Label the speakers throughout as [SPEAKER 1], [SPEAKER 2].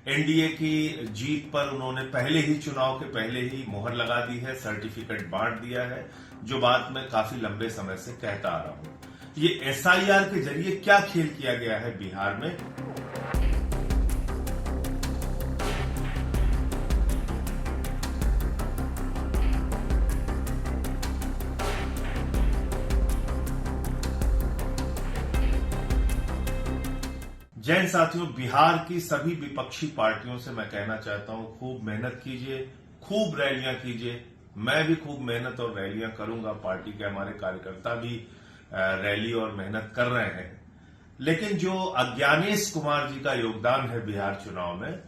[SPEAKER 1] NDA की जीत पर उन्होंने पहले ही चुनाव के पहले ही मोहर लगा दी है, सर्टिफिकेट बांट दिया है, जो बात मैं काफी लंबे समय से कहता आ रहा हूं। ये एसआईआर के जरिए क्या खेल किया गया है बिहार में, जैन साथियों, बिहार की सभी विपक्षी पार्टियों से मैं कहना चाहता हूं, खूब मेहनत कीजिए, खूब रैलियां कीजिए। मैं भी खूब मेहनत और रैलियां करूंगा, पार्टी के हमारे कार्यकर्ता भी रैली और मेहनत कर रहे हैं। लेकिन जो अज्ञानेश कुमार जी का योगदान है बिहार चुनाव में,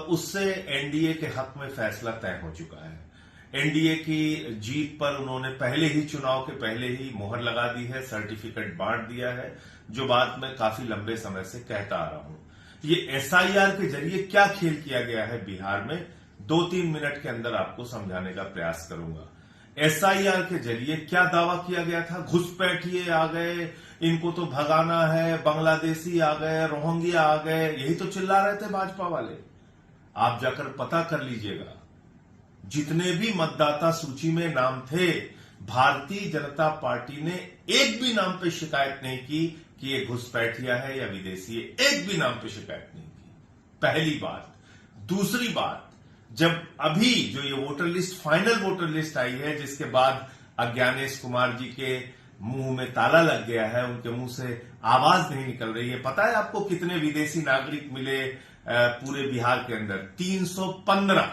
[SPEAKER 1] उससे एनडीए के हक में फैसला तय हो चुका है। एनडीए की जीत पर उन्होंने पहले ही चुनाव के पहले ही मोहर लगा दी है, सर्टिफिकेट बांट दिया है, जो बात मैं काफी लंबे समय से कहता आ रहा हूं। ये एसआईआर के जरिए क्या खेल किया गया है बिहार में, 2-3 मिनट के अंदर आपको समझाने का प्रयास करूंगा। एसआईआर के जरिए क्या दावा किया गया था? घुसपैठिए आ गए, इनको तो भगाना है, बांग्लादेशी आ गए, रोहिंग्या आ गए, यही तो चिल्ला रहे थे भाजपा वाले। आप जाकर पता कर लीजिएगा, जितने भी मतदाता सूची में नाम थे, भारतीय जनता पार्टी ने एक भी नाम पे शिकायत नहीं की कि ये घुसपैठिया है या विदेशी है, एक भी नाम पे शिकायत नहीं की। पहली बात। दूसरी बात, जब अभी जो ये voter list, final voter list आई है, जिसके बाद अज्ञानेश कुमार जी के मुंह में ताला लग गया है, उनके मुंह से आवाज नहीं निकल रही है। पता है आपको कितने विदेशी नागरिक मिले पूरे बिहार के अंदर? 315।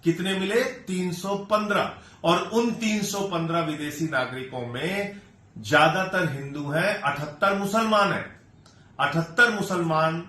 [SPEAKER 1] कितने मिले? 315। और उन 315 विदेशी नागरिकों में ज्यादातर हिंदू हैं, 78 मुसलमान हैं। 78 मुसलमान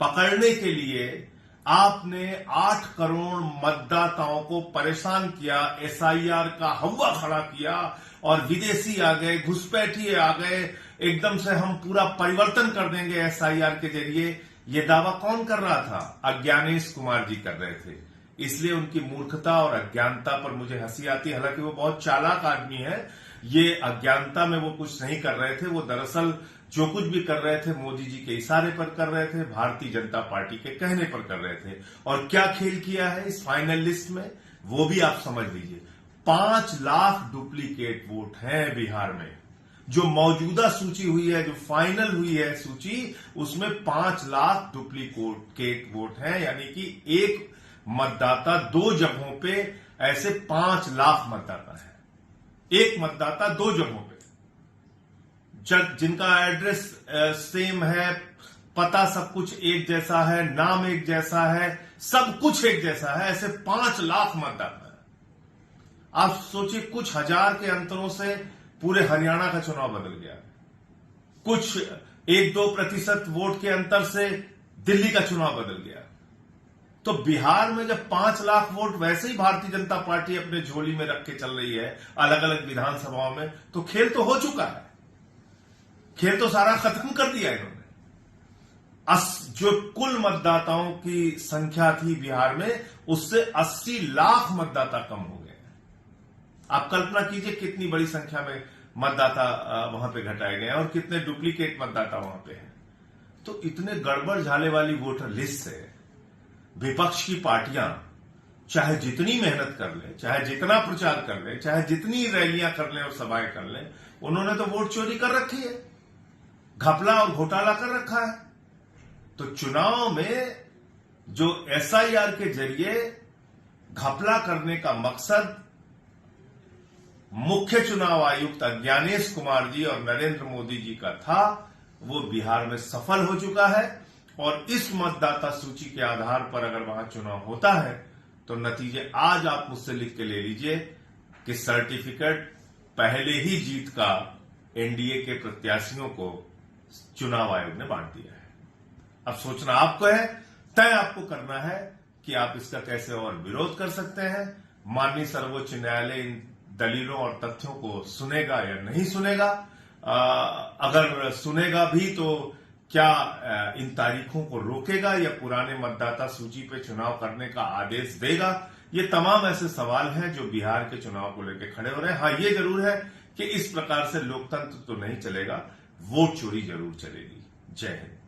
[SPEAKER 1] पकड़ने के लिए आपने 8 करोड़ मतदाताओं को परेशान किया, एसआईआर का हवा खड़ा किया, और विदेशी आ गए, घुसपैठिए आ गए, एकदम से हम पूरा परिवर्तन कर देंगे एसआईआर के जरिए। यह दावा कौन कर रहा था? अज्ञानेश कुमार जी कर रहे थे। इसलिए उनकी मूर्खता और अज्ञानता पर मुझे हंसी आती है। हालांकि वो बहुत चालाक आदमी है, ये अज्ञानता में वो कुछ नहीं कर रहे थे। वो दरअसल जो कुछ भी कर रहे थे मोदी जी के इशारे पर कर रहे थे, भारतीय जनता पार्टी के कहने पर कर रहे थे। और क्या खेल किया है इस फाइनल लिस्ट में, वो भी आप समझ लीजिए। 5 लाख डुप्लीकेट वोट हैं बिहार में। जो मौजूदा सूची हुई है, जो फाइनल हुई है सूची, उसमें 5 लाख डुप्लीकेट वोट हैं। यानी कि एक मतदाता 2 जगहों पे ऐसे 5 लाख मतदाता है। एक मतदाता 2 जगहों पे, जिनका एड्रेस सेम है, पता सब कुछ एक जैसा है, नाम एक जैसा है, सब कुछ एक जैसा है, ऐसे 5 लाख मतदाता है। आप सोचिए, कुछ हजार के अंतरों से पूरे हरियाणा का चुनाव बदल गया। कुछ 1-2% वोट के अंतर से दिल्ली का चुनाव बदल गया। तो बिहार में जब 5 लाख वोट वैसे ही भारतीय जनता पार्टी अपने झोली में रख के चल रही है अलग अलग विधानसभाओं में, तो खेल तो हो चुका है। खेल तो सारा खत्म कर दिया इन्होंने। जो कुल मतदाताओं की संख्या थी बिहार में, उससे 80 लाख मतदाता कम हो गए। आप कल्पना कीजिए कितनी बड़ी संख्या में मतदाता वहां पे घटाए गए और कितने डुप्लीकेट मतदाता वहां पे हैं। तो इतने गड़बड़ झाले वाली वोटर लिस्ट से विपक्ष की पार्टियां चाहे जितनी मेहनत कर ले, चाहे जितना प्रचार कर ले, चाहे जितनी रैलियां कर ले और सभाएं कर ले, उन्होंने तो वोट चोरी कर रखी है, घपला और घोटाला कर रखा है। तो चुनाव में जो एसआईआर के जरिए घपला करने का मकसद मुख्य चुनाव आयुक्त अज्ञानेश कुमार जी और नरेंद्र मोदी जी का था, वो बिहार में सफल हो चुका है। और इस मतदाता सूची के आधार पर अगर वहां चुनाव होता है, तो नतीजे आज आप मुझसे लिख के ले लीजिए कि सर्टिफिकेट पहले ही जीत का एनडीए के प्रत्याशियों को चुनाव आयोग ने बांट दिया है। अब सोचना आपको है, तय आपको करना है कि आप इसका कैसे और विरोध कर सकते हैं। माननीय सर्वोच्च न्यायालय इन दलीलों और तथ्यों को सुनेगा या नहीं सुनेगा। अगर सुनेगा भी तो क्या इन तारीखों को रोकेगा या पुराने मतदाता सूची पे चुनाव करने का आदेश देगा? ये तमाम ऐसे सवाल हैं जो बिहार के चुनाव को लेकर खड़े हो रहे हैं। हाँ, ये जरूर है कि इस प्रकार से लोकतंत्र तो नहीं चलेगा, वोट चोरी जरूर चलेगी। जय हिंद।